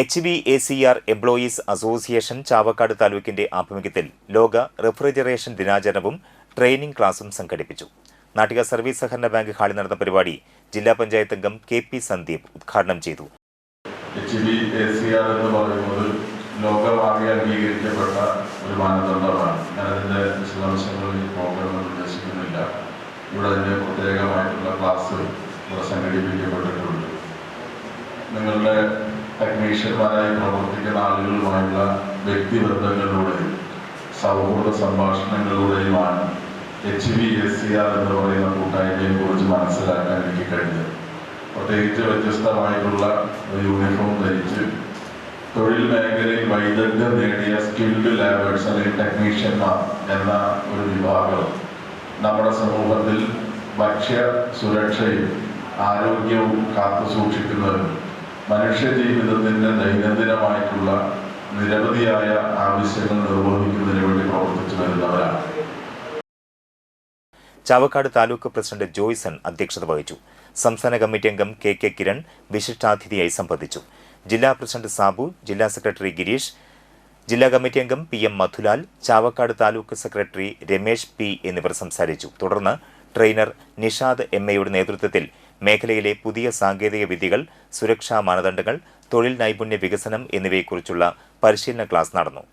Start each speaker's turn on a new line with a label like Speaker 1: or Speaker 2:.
Speaker 1: HVACR employees association Chavakkad താലൂക്കിന്റെ ആഭിമുഖ്യത്തിൽ ലോക refrigeration ദിനാചരണവും training ക്ലാസും സംഘടിപ്പിച്ചു. നാട്ടിക സർവീസ് സഹകരണ ബാങ്ക് ഹാളിൽ നടന്ന പരിപാടി ജില്ലാ പഞ്ചായത്ത് അംഗം KP സന്ദീപ് ഉദ്ഘാടനം ചെയ്തു.
Speaker 2: HVACR എന്ന് പറയുന്നത് ലോകമാകെ അംഗീകരിക്കപ്പെട്ട ഒരു മാനദണ്ഡമാണ്. ഞാനതിൻ്റെ വിശദാംശങ്ങളിൽ പോകണമെന്ന് ഉദ്ദേശിക്കുന്നില്ല. ഇവിടെ അതിൻ്റെ പ്രത്യേകമായിട്ടുള്ള ക്ലാസ് ഇവിടെ സംഘടിപ്പിക്കപ്പെട്ടിട്ടുണ്ട്. നിങ്ങളുടെ ടെക്നീഷ്യന്മാരായി പ്രവർത്തിക്കുന്ന ആളുകളുമായുള്ള വ്യക്തിബന്ധങ്ങളിലൂടെയും സൗഹൃദ സംഭാഷണങ്ങളിലൂടെയുമാണ് HVACR എന്ന് പറയുന്ന കൂട്ടായ്മയെ കുറിച്ച് മനസ്സിലാക്കാൻ എനിക്ക് കഴിഞ്ഞത്. പ്രത്യേകിച്ച് വ്യത്യസ്തമായിട്ടുള്ള യൂണിഫോം ധരിച്ച് തൊഴിൽ മേഖലയിൽ വൈദഗ്ധ്യം നേടിയ സ്കിൽഡ് ലേബേഴ്സ് അല്ലെങ്കിൽ ടെക്നീഷ്യന്മാർ എന്ന ഒരു വിഭാഗം നമ്മുടെ സമൂഹത്തിൽ ഭക്ഷ്യ സുരക്ഷയും ആരോഗ്യവും കാത്തു സൂക്ഷിക്കുന്നവരും മനുഷ്യ ജീവിതത്തിന്റെ ദൈനംദിനമായിട്ടുള്ള നിരവധിയായ ആവശ്യങ്ങൾ നിർവഹിക്കുന്നതിന് വേണ്ടി പ്രവർത്തിച്ചു വരുന്നവരാണ്.
Speaker 1: ചാവക്കാട് താലൂക്ക് പ്രസിഡന്റ് ജോയ്സൺ അധ്യക്ഷത വഹിച്ചു. സംസ്ഥാന കമ്മിറ്റി അംഗം KK കിരൺ വിശിഷ്ടാതിഥിയായി സംബന്ധിച്ചു. ജില്ലാ പ്രസിഡന്റ് സാബു, ജില്ലാ സെക്രട്ടറി ഗിരീഷ്, ജില്ലാ കമ്മിറ്റി അംഗം PM Madhulal, Chavakkad taluk secretary Ramesh P എന്നിവർ സംസാരിച്ചു. തുടർന്ന് ട്രെയിനർ നിഷാദ് MAയുടെ നേതൃത്വത്തിൽ മേഖലയിലെ പുതിയ സാങ്കേതിക വിദ്യകൾ, സുരക്ഷാ മാനദണ്ഡങ്ങൾ, തൊഴിൽ നൈപുണ്യ വികസനം എന്നിവയെക്കുറിച്ചുള്ള പരിശീലന ക്ലാസ് നടന്നു.